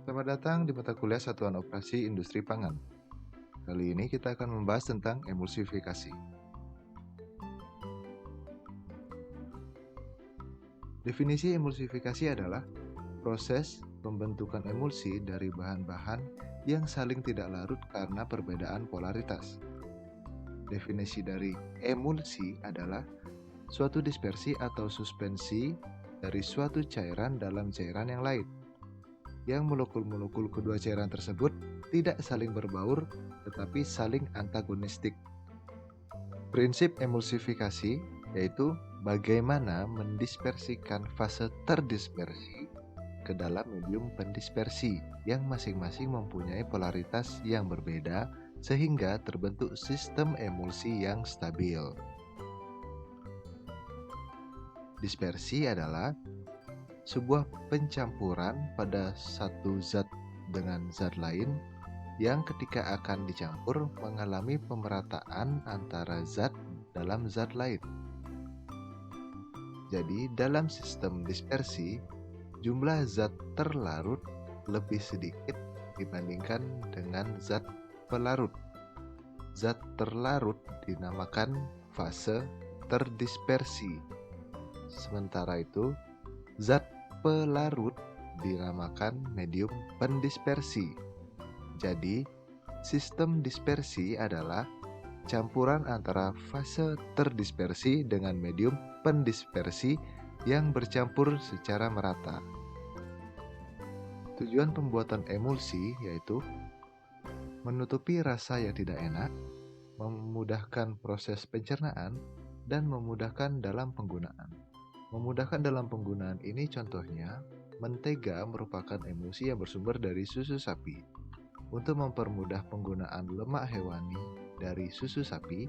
Selamat datang di mata kuliah Satuan Operasi Industri Pangan. Kali ini kita akan membahas tentang emulsifikasi. Definisi emulsifikasi adalah proses pembentukan emulsi dari bahan-bahan yang saling tidak larut karena perbedaan polaritas. Definisi dari emulsi adalah suatu dispersi atau suspensi dari suatu cairan dalam cairan yang lain, yang molekul-molekul kedua cairan tersebut tidak saling berbaur tetapi saling antagonistik. Prinsip emulsifikasi yaitu bagaimana mendispersikan fase terdispersi ke dalam medium pendispersi yang masing-masing mempunyai polaritas yang berbeda sehingga terbentuk sistem emulsi yang stabil. Dispersi adalah sebuah pencampuran pada satu zat dengan zat lain yang ketika akan dicampur mengalami pemerataan antara zat dalam zat lain. Jadi dalam sistem dispersi, jumlah zat terlarut lebih sedikit dibandingkan dengan zat pelarut. Zat terlarut dinamakan fase terdispersi. Sementara itu, zat pelarut dinamakan medium pendispersi. Jadi, sistem dispersi adalah campuran antara fase terdispersi dengan medium pendispersi yang bercampur secara merata. Tujuan pembuatan emulsi yaitu menutupi rasa yang tidak enak, memudahkan proses pencernaan, dan memudahkan dalam penggunaan. Memudahkan dalam penggunaan ini contohnya, mentega merupakan emulsi yang bersumber dari susu sapi. Untuk mempermudah penggunaan lemak hewani dari susu sapi,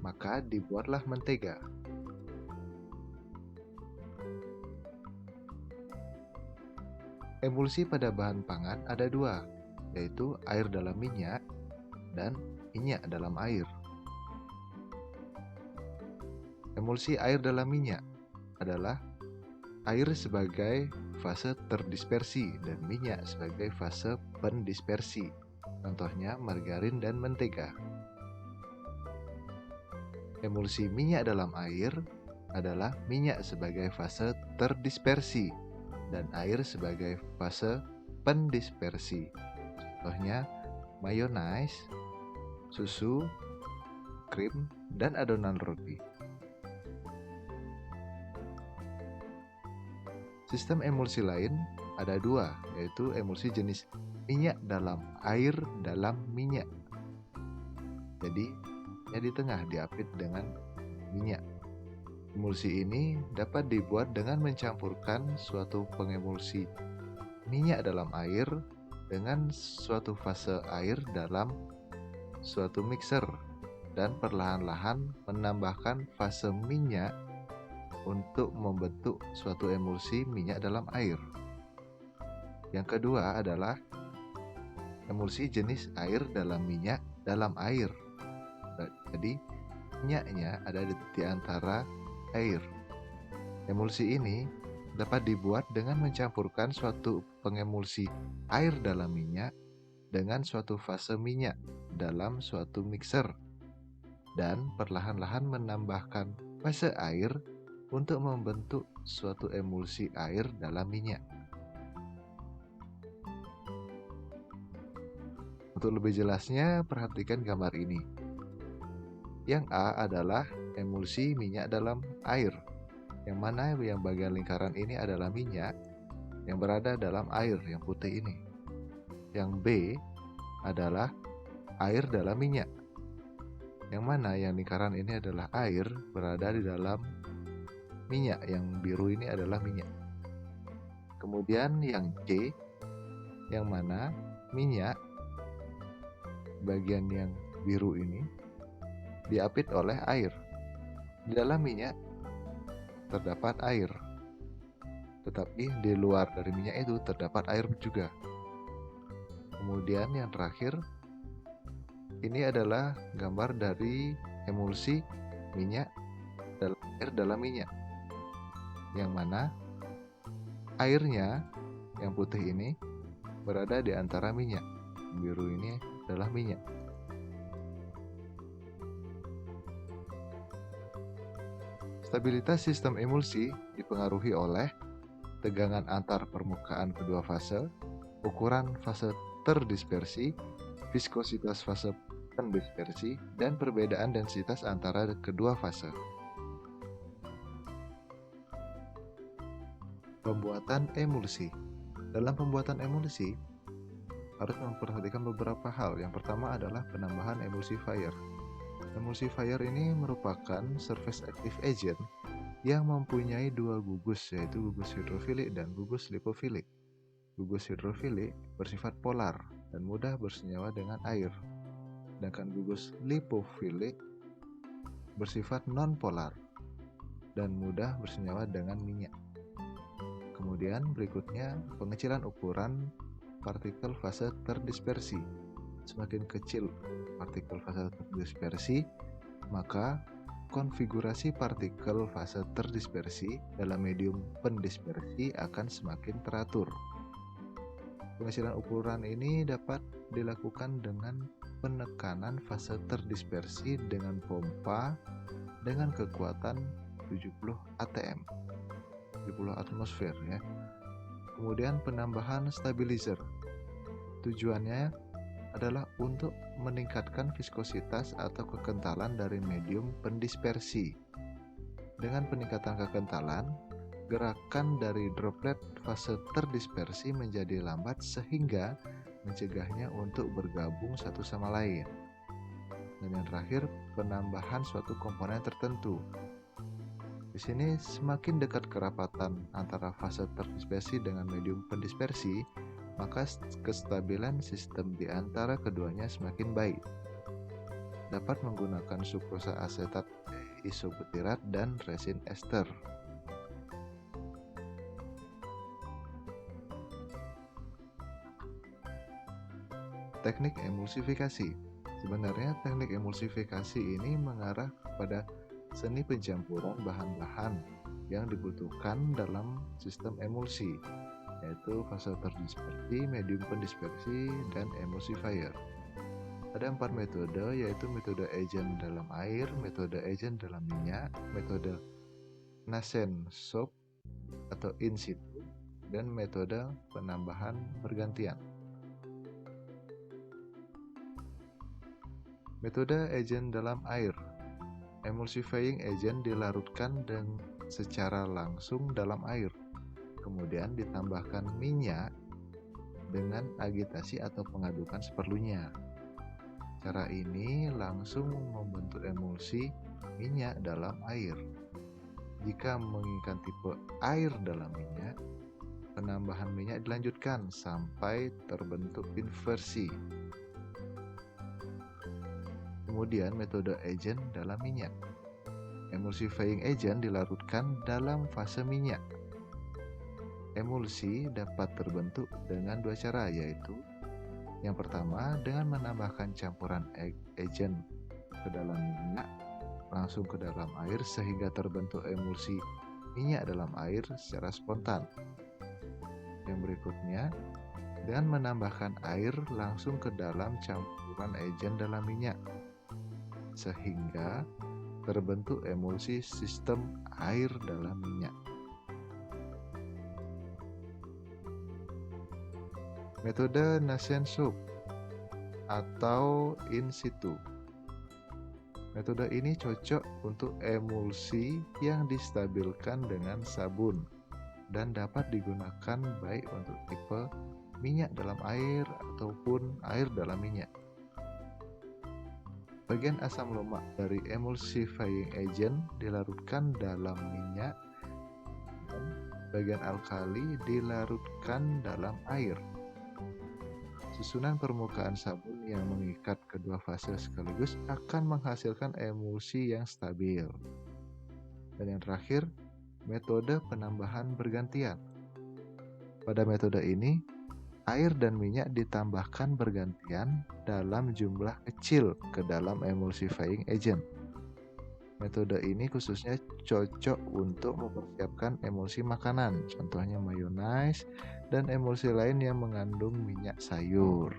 maka dibuatlah mentega. Emulsi pada bahan pangan ada dua, yaitu air dalam minyak dan minyak dalam air. Emulsi air dalam minyak adalah air sebagai fase terdispersi dan minyak sebagai fase pendispersi. Contohnya margarin dan mentega. Emulsi minyak dalam air adalah minyak sebagai fase terdispersi dan air sebagai fase pendispersi. Contohnya mayonnaise, susu, krim, dan adonan roti. Sistem emulsi lain ada dua, yaitu emulsi jenis minyak dalam air dalam minyak. Jadi, di tengah diapit dengan minyak. Emulsi ini dapat dibuat dengan mencampurkan suatu pengemulsi minyak dalam air dengan suatu fase air dalam suatu mixer dan perlahan-lahan menambahkan fase minyak untuk membentuk suatu emulsi minyak dalam air. Yang kedua adalah emulsi jenis air dalam minyak dalam air. Jadi minyaknya ada di antara air. Emulsi ini dapat dibuat dengan mencampurkan suatu pengemulsi air dalam minyak dengan suatu fase minyak dalam suatu mixer dan perlahan-lahan menambahkan fase air untuk membentuk suatu emulsi air dalam minyak. Untuk lebih jelasnya, perhatikan gambar ini. Yang A adalah emulsi minyak dalam air, yang mana yang bagian lingkaran ini adalah minyak yang berada dalam air yang putih ini. Yang B adalah air dalam minyak, yang mana yang lingkaran ini adalah air berada di dalam minyak, yang biru ini adalah minyak. Kemudian yang C, yang mana minyak bagian yang biru ini diapit oleh air. Di dalam minyak terdapat air, tetapi di luar dari minyak itu terdapat air juga. Kemudian yang terakhir, ini adalah gambar dari emulsi minyak dalam air dalam minyak, yang mana airnya yang putih ini berada di antara minyak. Biru ini adalah minyak. Stabilitas sistem emulsi dipengaruhi oleh tegangan antar permukaan kedua fase, ukuran fase terdispersi, viskositas fase pendispersi, dan perbedaan densitas antara kedua fase. Pembuatan emulsi. Dalam pembuatan emulsi, harus memperhatikan beberapa hal. Yang pertama adalah penambahan emulsifier. Emulsifier ini merupakan surface active agent yang mempunyai dua gugus, yaitu gugus hidrofilik dan gugus lipofilik. Gugus hidrofilik bersifat polar dan mudah bersenyawa dengan air, sedangkan gugus lipofilik bersifat non-polar dan mudah bersenyawa dengan minyak. Kemudian berikutnya pengecilan ukuran partikel fase terdispersi. Semakin kecil partikel fase terdispersi, maka konfigurasi partikel fase terdispersi dalam medium pendispersi akan semakin teratur. Pengecilan ukuran ini dapat dilakukan dengan penekanan fase terdispersi dengan pompa dengan kekuatan 70 atm, 70 atmosfer ya. Kemudian penambahan stabilizer. Tujuannya adalah untuk meningkatkan viskositas atau kekentalan dari medium pendispersi. Dengan peningkatan kekentalan, gerakan dari droplet fase terdispersi menjadi lambat sehingga mencegahnya untuk bergabung satu sama lain. Dan yang terakhir, penambahan suatu komponen tertentu. Di sini semakin dekat kerapatan antara fase terdispersi dengan medium pendispersi, maka kestabilan sistem di antara keduanya semakin baik. Dapat menggunakan sukrosa asetat isobutirat dan resin ester. Teknik emulsifikasi. Sebenarnya teknik emulsifikasi ini mengarah kepada seni pencampuran bahan-bahan yang dibutuhkan dalam sistem emulsi, yaitu fase terdispersi, medium pendispersi, dan emulsifier. Ada 4 metode, yaitu metode agent dalam air, metode agent dalam minyak, metode nascent soap atau in situ, dan metode penambahan bergantian. Metode agent dalam air. Emulsifying agent dilarutkan secara langsung dalam air. Kemudian ditambahkan minyak dengan agitasi atau pengadukan seperlunya. Cara ini langsung membentuk emulsi minyak dalam air. Jika menginginkan tipe air dalam minyak, penambahan minyak dilanjutkan sampai terbentuk inversi. Kemudian metode agent dalam minyak. Emulsifying agent dilarutkan dalam fase minyak. Emulsi dapat terbentuk dengan dua cara, yaitu yang pertama dengan menambahkan campuran agent ke dalam minyak langsung ke dalam air sehingga terbentuk emulsi minyak dalam air secara spontan. Yang berikutnya dengan menambahkan air langsung ke dalam campuran agent dalam minyak sehingga terbentuk emulsi sistem air dalam minyak. Metode nascent soap atau in situ. Metode ini cocok untuk emulsi yang distabilkan dengan sabun dan dapat digunakan baik untuk tipe minyak dalam air ataupun air dalam minyak. Bagian asam lemak dari emulsifying agent dilarutkan dalam minyak dan bagian alkali dilarutkan dalam air. Susunan permukaan sabun yang mengikat kedua fase sekaligus akan menghasilkan emulsi yang stabil. Dan yang terakhir, metode penambahan bergantian. Pada metode ini, air dan minyak ditambahkan bergantian dalam jumlah kecil ke dalam emulsifying agent. Metode ini khususnya cocok untuk mempersiapkan emulsi makanan, contohnya mayonnaise dan emulsi lain yang mengandung minyak sayur.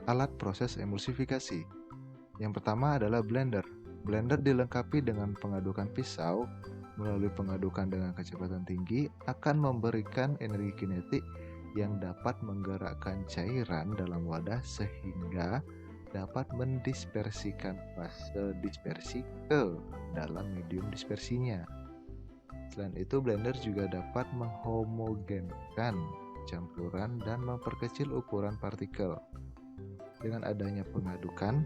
Alat proses emulsifikasi. Yang pertama adalah blender. Blender dilengkapi dengan pengadukan pisau. Melalui pengadukan dengan kecepatan tinggi akan memberikan energi kinetik yang dapat menggerakkan cairan dalam wadah sehingga dapat mendispersikan fase dispersi ke dalam medium dispersinya. Selain itu, blender juga dapat menghomogenkan campuran dan memperkecil ukuran partikel. Dengan adanya pengadukan,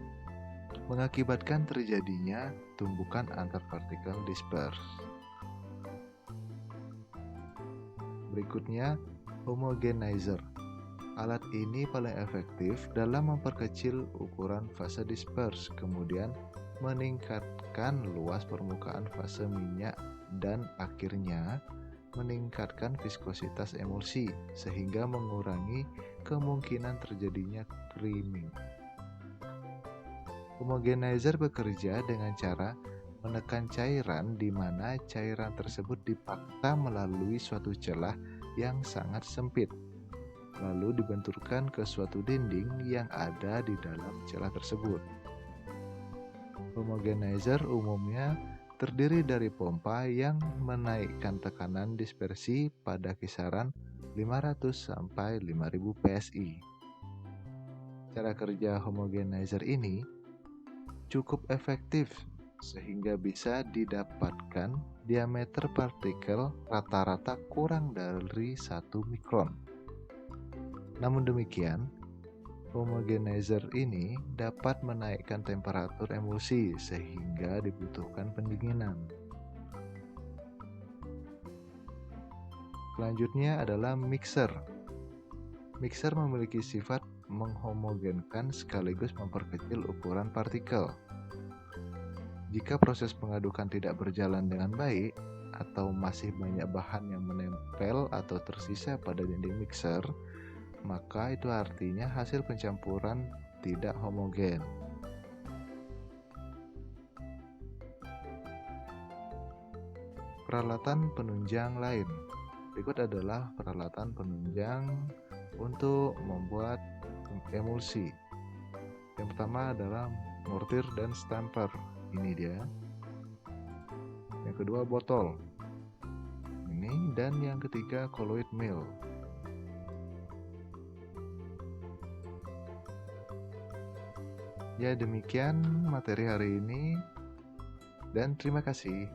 mengakibatkan terjadinya tumbukan antar partikel dispers. Berikutnya, homogenizer. Alat ini paling efektif dalam memperkecil ukuran fase dispers, kemudian meningkatkan luas permukaan fase minyak dan akhirnya meningkatkan viskositas emulsi sehingga mengurangi kemungkinan terjadinya creaming. Homogenizer bekerja dengan cara menekan cairan di mana cairan tersebut dipaksa melalui suatu celah yang sangat sempit, lalu dibenturkan ke suatu dinding yang ada di dalam celah tersebut. Homogenizer umumnya terdiri dari pompa yang menaikkan tekanan dispersi pada kisaran 500 sampai 5000 PSI. Cara kerja homogenizer ini cukup efektif sehingga bisa didapatkan diameter partikel rata-rata kurang dari 1 mikron. Namun demikian, homogenizer ini dapat menaikkan temperatur emulsi sehingga dibutuhkan pendinginan. Selanjutnya adalah mixer. Mixer memiliki sifat menghomogenkan sekaligus memperkecil ukuran partikel. Jika proses pengadukan tidak berjalan dengan baik atau masih banyak bahan yang menempel atau tersisa pada dinding mixer, maka itu artinya hasil pencampuran tidak homogen. Peralatan penunjang lain. Berikut adalah peralatan penunjang untuk membuat emulsi. Yang pertama adalah mortir dan stamper. Ini dia. Yang kedua botol. Ini, dan yang ketiga colloid mill. Ya, demikian materi hari ini dan terima kasih.